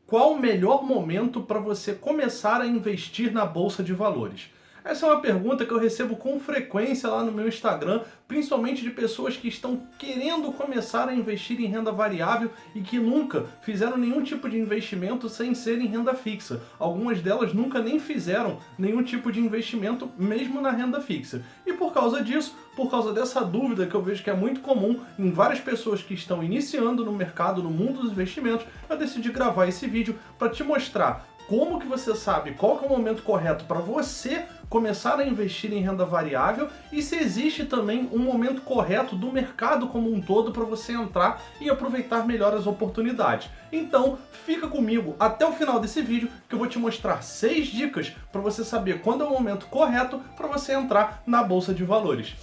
Qual o melhor momento para você começar a investir na Bolsa de Valores? Essa é uma pergunta que eu recebo com frequência lá no meu Instagram, principalmente de pessoas que estão querendo começar a investir em renda variável e que nunca fizeram nenhum tipo de investimento sem ser em renda fixa. Algumas delas nunca nem fizeram nenhum tipo de investimento mesmo na renda fixa. E por causa disso, por causa dessa dúvida que eu vejo que é muito comum em várias pessoas que estão iniciando no mercado, no mundo dos investimentos, eu decidi gravar esse vídeo para te mostrar como que você sabe qual que é o momento correto para você começar a investir em renda variável e se existe também um momento correto do mercado como um todo para você entrar e aproveitar melhor as oportunidades. Então, fica comigo até o final desse vídeo que eu vou te mostrar 6 dicas para você saber quando é o momento correto para você entrar na Bolsa de Valores.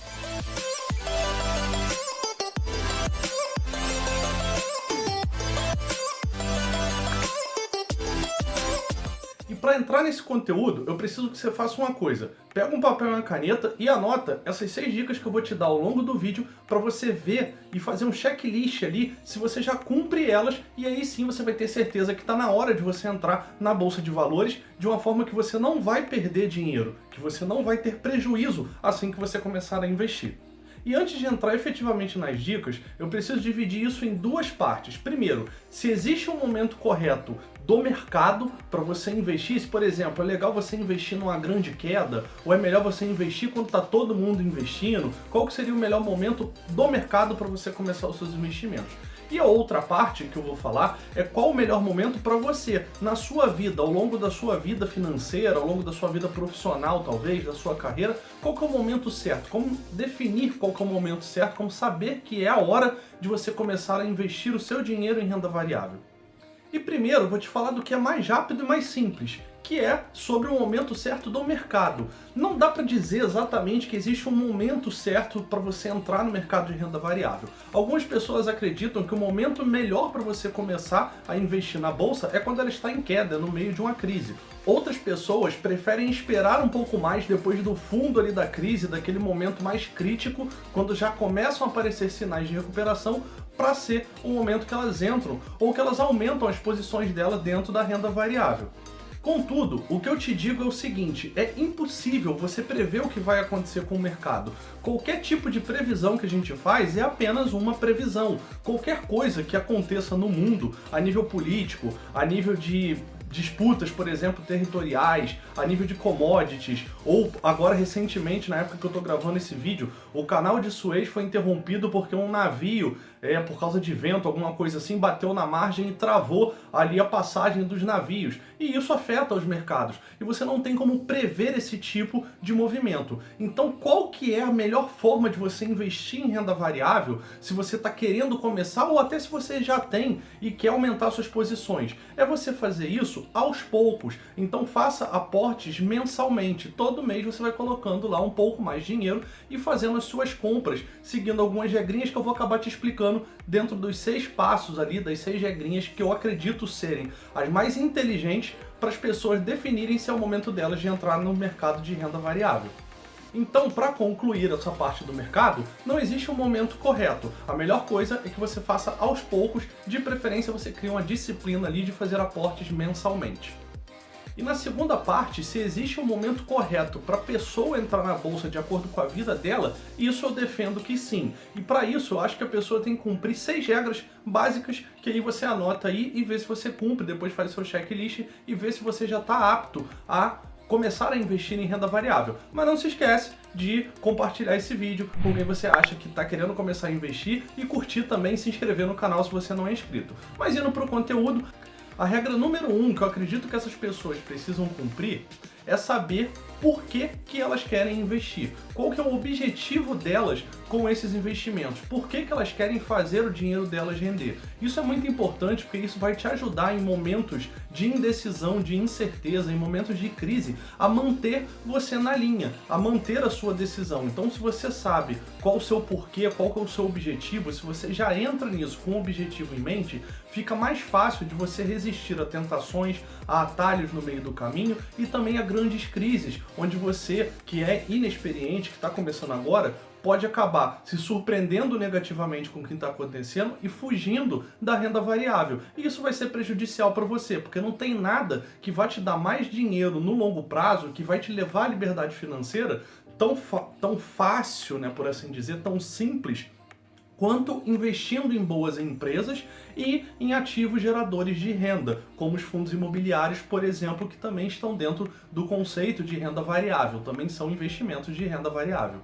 Para entrar nesse conteúdo, eu preciso que você faça uma coisa. Pega um papel e uma caneta e anota essas 6 dicas que eu vou te dar ao longo do vídeo para você ver e fazer um checklist ali se você já cumpre elas, e aí sim você vai ter certeza que está na hora de você entrar na Bolsa de Valores de uma forma que você não vai perder dinheiro, que você não vai ter prejuízo assim que você começar a investir. E antes de entrar efetivamente nas dicas, eu preciso dividir isso em 2 partes. Primeiro, se existe um momento correto do mercado para você investir, se por exemplo, é legal você investir numa grande queda, ou é melhor você investir quando está todo mundo investindo, qual que seria o melhor momento do mercado para você começar os seus investimentos. E a outra parte que eu vou falar é qual o melhor momento para você, na sua vida, ao longo da sua vida financeira, ao longo da sua vida profissional talvez, da sua carreira, qual que é o momento certo, como definir qual que é o momento certo, como saber que é a hora de você começar a investir o seu dinheiro em renda variável. E primeiro eu vou te falar do que é mais rápido e mais simples, que é sobre o momento certo do mercado. Não dá para dizer exatamente que existe um momento certo para você entrar no mercado de renda variável. Algumas pessoas acreditam que o momento melhor para você começar a investir na bolsa é quando ela está em queda, no meio de uma crise. Outras pessoas preferem esperar um pouco mais depois do fundo ali da crise, daquele momento mais crítico, quando já começam a aparecer sinais de recuperação, para ser o momento que elas entram ou que elas aumentam as posições dela dentro da renda variável. Contudo, o que eu te digo é o seguinte, é impossível você prever o que vai acontecer com o mercado. Qualquer tipo de previsão que a gente faz é apenas uma previsão. Qualquer coisa que aconteça no mundo, a nível político, a nível de disputas, por exemplo, territoriais, a nível de commodities, ou agora recentemente, na época que eu estou gravando esse vídeo, o canal de Suez foi interrompido porque um navio, por causa de vento, alguma coisa assim, bateu na margem e travou ali a passagem dos navios. E isso afeta os mercados. E você não tem como prever esse tipo de movimento. Então, qual que é a melhor forma de você investir em renda variável se você está querendo começar ou até se você já tem e quer aumentar suas posições? É você fazer isso aos poucos. Então, faça aportes mensalmente. Todo mês você vai colocando lá um pouco mais de dinheiro e fazendo as suas compras, seguindo algumas regrinhas que eu vou acabar te explicando dentro dos 6 passos ali, das 6 regrinhas que eu acredito serem as mais inteligentes para as pessoas definirem se é o momento delas de entrar no mercado de renda variável. Então, para concluir essa parte do mercado, não existe um momento correto. A melhor coisa é que você faça aos poucos, de preferência você cria uma disciplina ali de fazer aportes mensalmente. E na segunda parte, se existe um momento correto para a pessoa entrar na bolsa de acordo com a vida dela, isso eu defendo que sim. E para isso eu acho que a pessoa tem que cumprir 6 regras básicas que aí você anota aí e vê se você cumpre, depois faz seu checklist e vê se você já está apto a começar a investir em renda variável. Mas não se esquece de compartilhar esse vídeo com quem você acha que está querendo começar a investir e curtir também e se inscrever no canal se você não é inscrito. Mas indo para o conteúdo, a regra número 1 que eu acredito que essas pessoas precisam cumprir é saber por que elas querem investir. Qual que é o objetivo delas com esses investimentos? Por que elas querem fazer o dinheiro delas render? Isso é muito importante porque isso vai te ajudar em momentos de indecisão, de incerteza, em momentos de crise, a manter você na linha, a manter a sua decisão. Então, se você sabe qual o seu porquê, qual que é o seu objetivo, se você já entra nisso com o objetivo em mente, fica mais fácil de você resistir a tentações, a atalhos no meio do caminho e também a grandes crises, onde você, que é inexperiente, que está começando agora, pode acabar se surpreendendo negativamente com o que está acontecendo e fugindo da renda variável. E isso vai ser prejudicial para você, porque não tem nada que vai te dar mais dinheiro no longo prazo, que vai te levar à liberdade financeira tão fácil, né, por assim dizer, tão simples, quanto investindo em boas empresas e em ativos geradores de renda, como os fundos imobiliários, por exemplo, que também estão dentro do conceito de renda variável, também são investimentos de renda variável.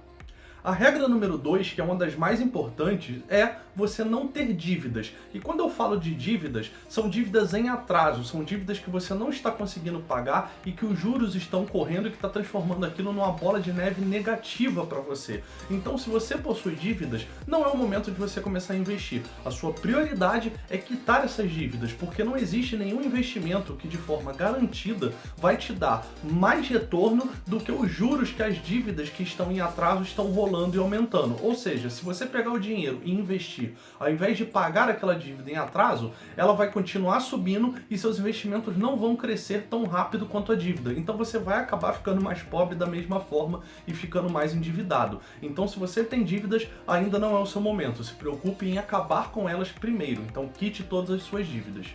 A regra número 2, que é uma das mais importantes, é você não ter dívidas. E quando eu falo de dívidas, são dívidas em atraso, são dívidas que você não está conseguindo pagar e que os juros estão correndo e que está transformando aquilo numa bola de neve negativa para você. Então, se você possui dívidas, não é o momento de você começar a investir. A sua prioridade é quitar essas dívidas, porque não existe nenhum investimento que de forma garantida vai te dar mais retorno do que os juros que as dívidas que estão em atraso estão rolando e aumentando. Ou seja, se você pegar o dinheiro e investir, ao invés de pagar aquela dívida em atraso, ela vai continuar subindo e seus investimentos não vão crescer tão rápido quanto a dívida. Então você vai acabar ficando mais pobre da mesma forma e ficando mais endividado. Então, se você tem dívidas, ainda não é o seu momento. Se preocupe em acabar com elas primeiro. Então, quite todas as suas dívidas.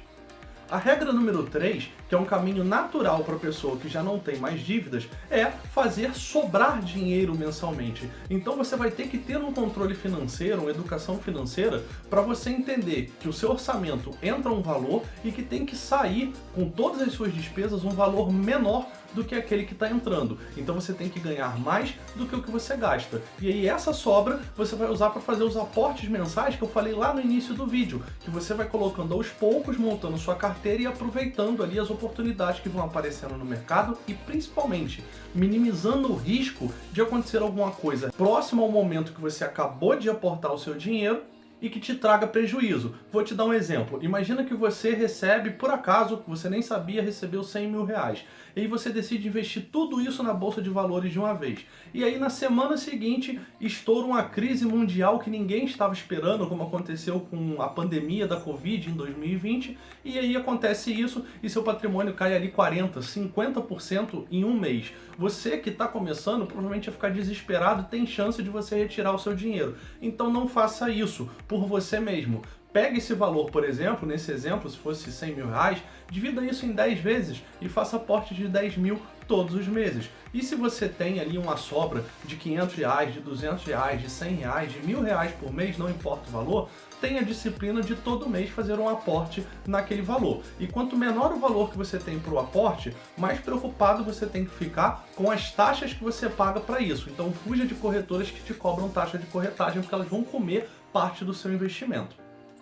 A regra número 3, que é um caminho natural para a pessoa que já não tem mais dívidas, é fazer sobrar dinheiro mensalmente. Então você vai ter que ter um controle financeiro, uma educação financeira, para você entender que o seu orçamento entra um valor e que tem que sair com todas as suas despesas um valor menor do que aquele que está entrando. Então você tem que ganhar mais do que o que você gasta. E aí essa sobra você vai usar para fazer os aportes mensais que eu falei lá no início do vídeo, que você vai colocando aos poucos, montando sua carteira e aproveitando ali as oportunidades que vão aparecendo no mercado e principalmente minimizando o risco de acontecer alguma coisa próximo ao momento que você acabou de aportar o seu dinheiro e que te traga prejuízo. Vou te dar um exemplo. Imagina que você recebe, por acaso, você nem sabia, recebeu 100 mil reais. E aí você decide investir tudo isso na Bolsa de Valores de uma vez. E aí na semana seguinte estoura uma crise mundial que ninguém estava esperando, como aconteceu com a pandemia da Covid em 2020. E aí acontece isso e seu patrimônio cai ali 40%, 50% em um mês. Você que está começando provavelmente vai ficar desesperado, tem chance de você retirar o seu dinheiro. Então não faça isso por você mesmo. Pegue esse valor, por exemplo, nesse exemplo, se fosse 100 mil reais, divida isso em 10 vezes e faça aporte de 10 mil todos os meses. E se você tem ali uma sobra de 500 reais, de 200 reais, de 100 reais, de 1.000 reais por mês, não importa o valor, tenha a disciplina de todo mês fazer um aporte naquele valor. E quanto menor o valor que você tem para o aporte, mais preocupado você tem que ficar com as taxas que você paga para isso. Então fuja de corretoras que te cobram taxa de corretagem, porque elas vão comer parte do seu investimento.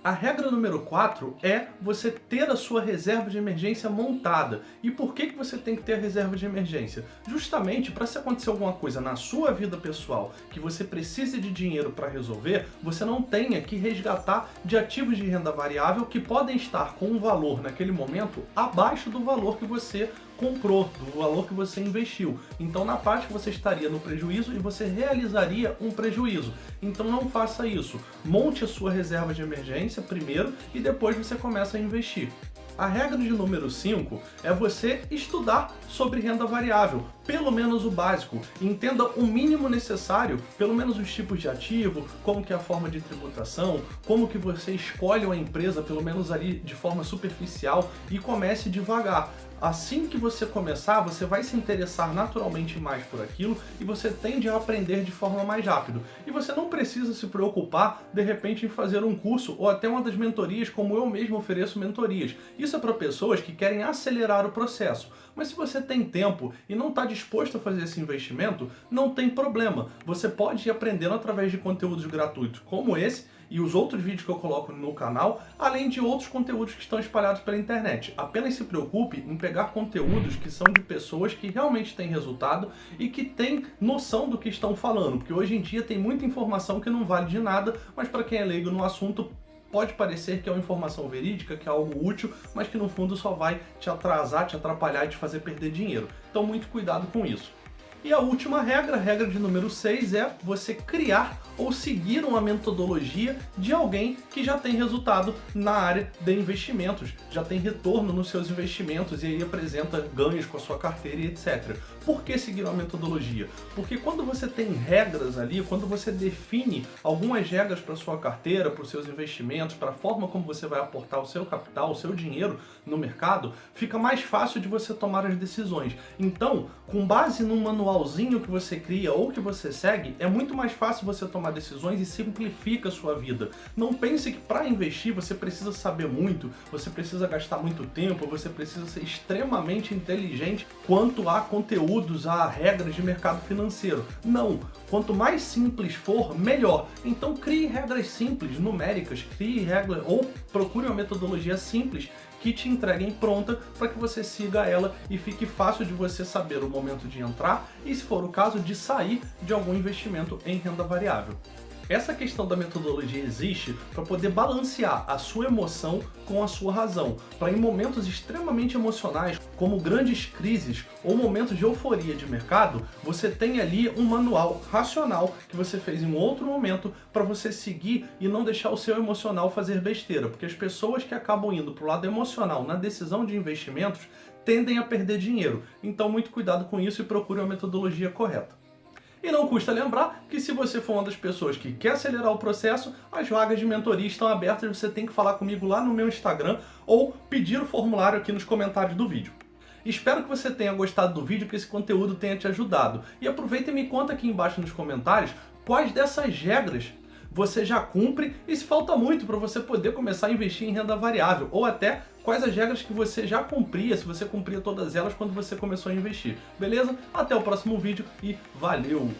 A regra número 4 é você ter a sua reserva de emergência montada. E por que você tem que ter a reserva de emergência? Justamente para se acontecer alguma coisa na sua vida pessoal que você precise de dinheiro para resolver, você não tenha que resgatar de ativos de renda variável que podem estar com um valor naquele momento abaixo do valor que você comprou, do valor que você investiu. Então na prática você estaria no prejuízo e você realizaria um prejuízo. Então não faça isso. Monte a sua reserva de emergência primeiro e depois você começa a investir. A regra de número 5 é você estudar sobre renda variável, pelo menos o básico. Entenda o mínimo necessário, pelo menos os tipos de ativo, como que é a forma de tributação, como que você escolhe uma empresa, pelo menos ali de forma superficial, e comece devagar. Assim que você começar, você vai se interessar naturalmente mais por aquilo e você tende a aprender de forma mais rápido. E você não precisa se preocupar, de repente, em fazer um curso ou até uma das mentorias, como eu mesmo ofereço mentorias. Isso é para pessoas que querem acelerar o processo. Mas se você tem tempo e não está disposto a fazer esse investimento, não tem problema. Você pode ir aprendendo através de conteúdos gratuitos como esse e os outros vídeos que eu coloco no canal, além de outros conteúdos que estão espalhados pela internet. Apenas se preocupe em pegar conteúdos que são de pessoas que realmente têm resultado e que têm noção do que estão falando, porque hoje em dia tem muita informação que não vale de nada, mas para quem é leigo no assunto, pode parecer que é uma informação verídica, que é algo útil, mas que no fundo só vai te atrasar, te atrapalhar e te fazer perder dinheiro. Então muito cuidado com isso. E a última regra, a regra de número 6, é você criar ou seguir uma metodologia de alguém que já tem resultado na área de investimentos, já tem retorno nos seus investimentos e aí apresenta ganhos com a sua carteira e etc. Por que seguir uma metodologia? Porque quando você tem regras ali, quando você define algumas regras para a sua carteira, para os seus investimentos, para a forma como você vai aportar o seu capital, o seu dinheiro no mercado, fica mais fácil de você tomar as decisões. Então, com base num manualzinho que você cria ou que você segue, é muito mais fácil você tomar decisões e simplifica a sua vida. Não pense que para investir você precisa saber muito, você precisa gastar muito tempo, você precisa ser extremamente inteligente quanto a conteúdos, a regras de mercado financeiro. Não, quanto mais simples for, melhor. Então crie regras simples, numéricas, crie regras ou procure uma metodologia simples que te entreguem pronta para que você siga ela e fique fácil de você saber o momento de entrar e, se for o caso, de sair de algum investimento em renda variável. Essa questão da metodologia existe para poder balancear a sua emoção com a sua razão, para em momentos extremamente emocionais, como grandes crises ou momentos de euforia de mercado, você tem ali um manual racional que você fez em um outro momento para você seguir e não deixar o seu emocional fazer besteira, porque as pessoas que acabam indo para o lado emocional na decisão de investimentos tendem a perder dinheiro. Então muito cuidado com isso e procure uma metodologia correta. E não custa lembrar que se você for uma das pessoas que quer acelerar o processo, as vagas de mentoria estão abertas, você tem que falar comigo lá no meu Instagram ou pedir o formulário aqui nos comentários do vídeo. Espero que você tenha gostado do vídeo, que esse conteúdo tenha te ajudado. E aproveita e me conta aqui embaixo nos comentários quais dessas regras você já cumpre e se falta muito para você poder começar a investir em renda variável, ou até quais as regras que você já cumpria, se você cumpria todas elas quando você começou a investir. Beleza? Até o próximo vídeo e valeu!